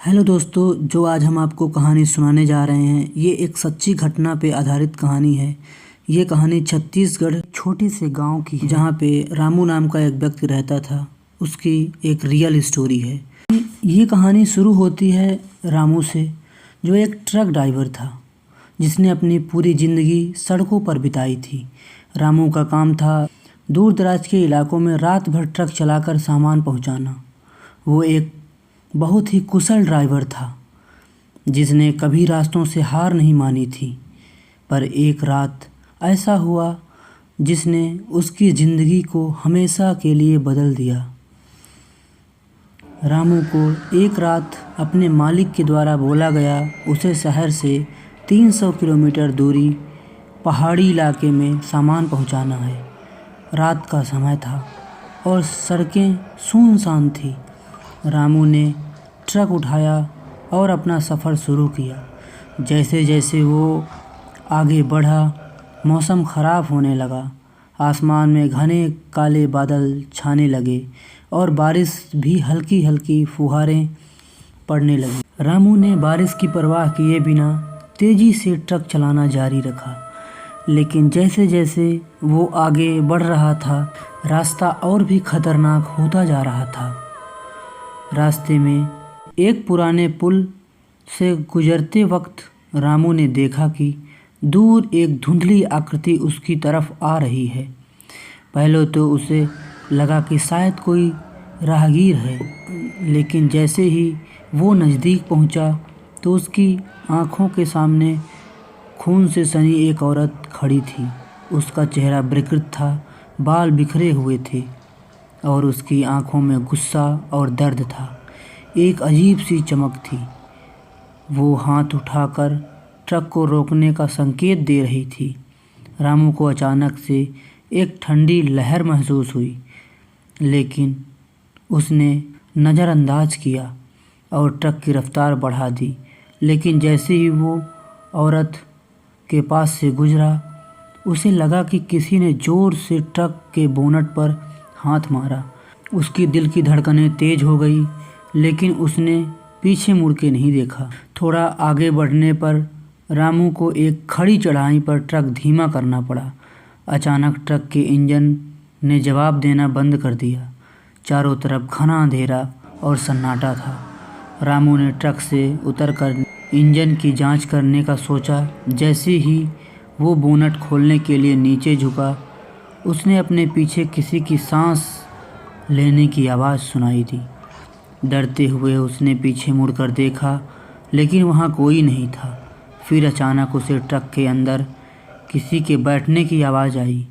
Hello दोस्तों, जो आज हम आपको कहानी सुनाने जा रहे हैं ये एक सच्ची घटना पे आधारित कहानी है। ये कहानी छत्तीसगढ़ छोटे से गांव की है, जहाँ पे रामू नाम का एक व्यक्ति रहता था। उसकी एक रियल स्टोरी है। ये कहानी शुरू होती है रामू से, जो एक ट्रक ड्राइवर था जिसने अपनी पूरी ज़िंदगी सड़कों पर बिताई थी। रामू का काम था दूर दराज के इलाकों में रात भर ट्रक चलाकर सामान पहुंचाना। वो एक बहुत ही कुशल ड्राइवर था जिसने कभी रास्तों से हार नहीं मानी थी। पर एक रात ऐसा हुआ जिसने उसकी ज़िंदगी को हमेशा के लिए बदल दिया। रामू को एक रात अपने मालिक के द्वारा बोला गया उसे शहर से 300 किलोमीटर दूरी पहाड़ी इलाके में सामान पहुंचाना है। रात का समय था और सड़कें सुनसान थी। रामू ने ट्रक उठाया और अपना सफ़र शुरू किया। जैसे जैसे वो आगे बढ़ा, मौसम ख़राब होने लगा। आसमान में घने काले बादल छाने लगे और बारिश भी हल्की हल्की फुहारें पड़ने लगी। रामू ने बारिश की परवाह किए बिना तेज़ी से ट्रक चलाना जारी रखा। लेकिन जैसे जैसे वो आगे बढ़ रहा था, रास्ता और भी खतरनाक होता जा रहा था। रास्ते में एक पुराने पुल से गुजरते वक्त रामू ने देखा कि दूर एक धुंधली आकृति उसकी तरफ आ रही है। पहले तो उसे लगा कि शायद कोई राहगीर है, लेकिन जैसे ही वो नज़दीक पहुंचा तो उसकी आंखों के सामने खून से सनी एक औरत खड़ी थी। उसका चेहरा विकृत था, बाल बिखरे हुए थे और उसकी आंखों में गुस्सा और दर्द था। एक अजीब सी चमक थी। वो हाथ उठाकर ट्रक को रोकने का संकेत दे रही थी। रामू को अचानक से एक ठंडी लहर महसूस हुई, लेकिन उसने नज़रअंदाज किया और ट्रक की रफ्तार बढ़ा दी। लेकिन जैसे ही वो औरत के पास से गुजरा, उसे लगा कि किसी ने ज़ोर से ट्रक के बोनट पर हाथ मारा। उसकी दिल की धड़कनें तेज़ हो गई, लेकिन उसने पीछे मुड़ के नहीं देखा। थोड़ा आगे बढ़ने पर रामू को एक खड़ी चढ़ाई पर ट्रक धीमा करना पड़ा। अचानक ट्रक के इंजन ने जवाब देना बंद कर दिया। चारों तरफ घना अंधेरा और सन्नाटा था। रामू ने ट्रक से उतरकर इंजन की जांच करने का सोचा। जैसे ही वो बोनट खोलने के लिए नीचे झुका, उसने अपने पीछे किसी की सांस लेने की आवाज़ सुनाई दी। डरते हुए उसने पीछे मुड़कर देखा, लेकिन वहाँ कोई नहीं था। फिर अचानक उसे ट्रक के अंदर किसी के बैठने की आवाज़ आई।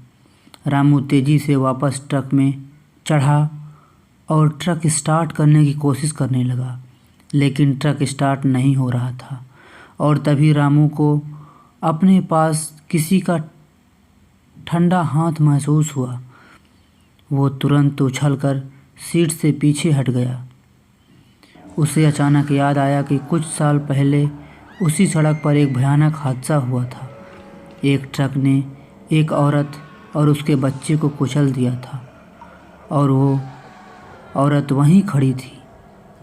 रामू तेज़ी से वापस ट्रक में चढ़ा और ट्रक स्टार्ट करने की कोशिश करने लगा, लेकिन ट्रक स्टार्ट नहीं हो रहा था। और तभी रामू को अपने पास किसी का ठंडा हाथ महसूस हुआ। वो तुरंत उछलकर सीट से पीछे हट गया। उसे अचानक याद आया कि कुछ साल पहले उसी सड़क पर एक भयानक हादसा हुआ था। एक ट्रक ने एक औरत और उसके बच्चे को कुचल दिया था और वो औरत वहीं खड़ी थी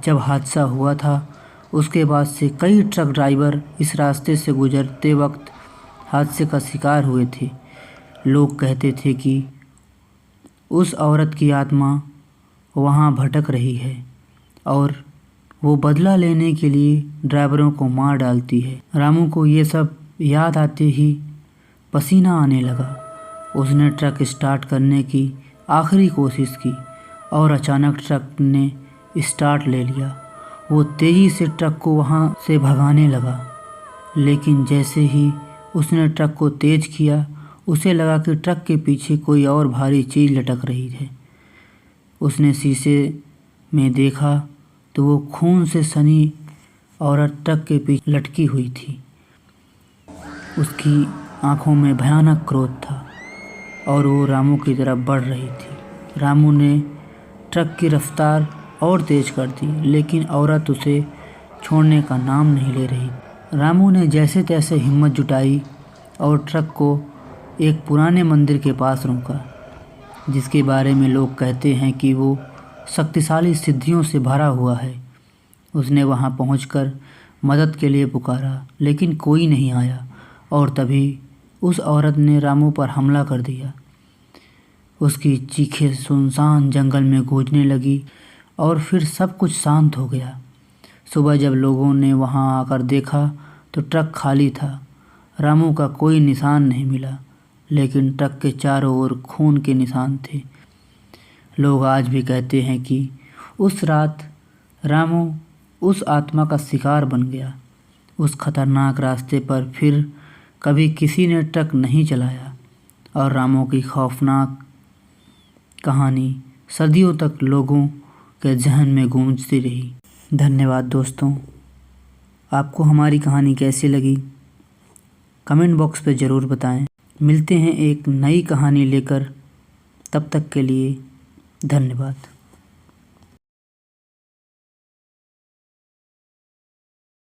जब हादसा हुआ था। उसके बाद से कई ट्रक ड्राइवर इस रास्ते से गुजरते वक्त हादसे का शिकार हुए थे। लोग कहते थे कि उस औरत की आत्मा वहाँ भटक रही है और वो बदला लेने के लिए ड्राइवरों को मार डालती है। रामू को ये सब याद आते ही पसीना आने लगा। उसने ट्रक स्टार्ट करने की आखिरी कोशिश की और अचानक ट्रक ने स्टार्ट ले लिया। वो तेज़ी से ट्रक को वहाँ से भगाने लगा, लेकिन जैसे ही उसने ट्रक को तेज़ किया, उसे लगा कि ट्रक के पीछे कोई और भारी चीज़ लटक रही है। उसने शीशे में देखा तो वो खून से सनी औरत ट्रक के पीछे लटकी हुई थी। उसकी आंखों में भयानक क्रोध था और वो रामू की तरफ बढ़ रही थी। रामू ने ट्रक की रफ्तार और तेज़ कर दी, लेकिन औरत उसे छोड़ने का नाम नहीं ले रही। रामू ने जैसे तैसे हिम्मत जुटाई और ट्रक को एक पुराने मंदिर के पास रोका, जिसके बारे में लोग कहते हैं कि वो शक्तिशाली सिद्धियों से भरा हुआ है। उसने वहां पहुंचकर मदद के लिए पुकारा, लेकिन कोई नहीं आया और तभी उस औरत ने रामू पर हमला कर दिया। उसकी चीखें सुनसान जंगल में गूंजने लगी और फिर सब कुछ शांत हो गया। सुबह जब लोगों ने वहां आकर देखा तो ट्रक खाली था। रामू का कोई निशान नहीं मिला, लेकिन ट्रक के चारों ओर खून के निशान थे। लोग आज भी कहते हैं कि उस रात रामू उस आत्मा का शिकार बन गया। उस खतरनाक रास्ते पर फिर कभी किसी ने ट्रक नहीं चलाया और रामू की खौफनाक कहानी सदियों तक लोगों के जहन में गूंजती रही। धन्यवाद दोस्तों। आपको हमारी कहानी कैसी लगी कमेंट बॉक्स पे ज़रूर बताएं। मिलते हैं एक नई कहानी लेकर, तब तक के लिए धन्यवाद।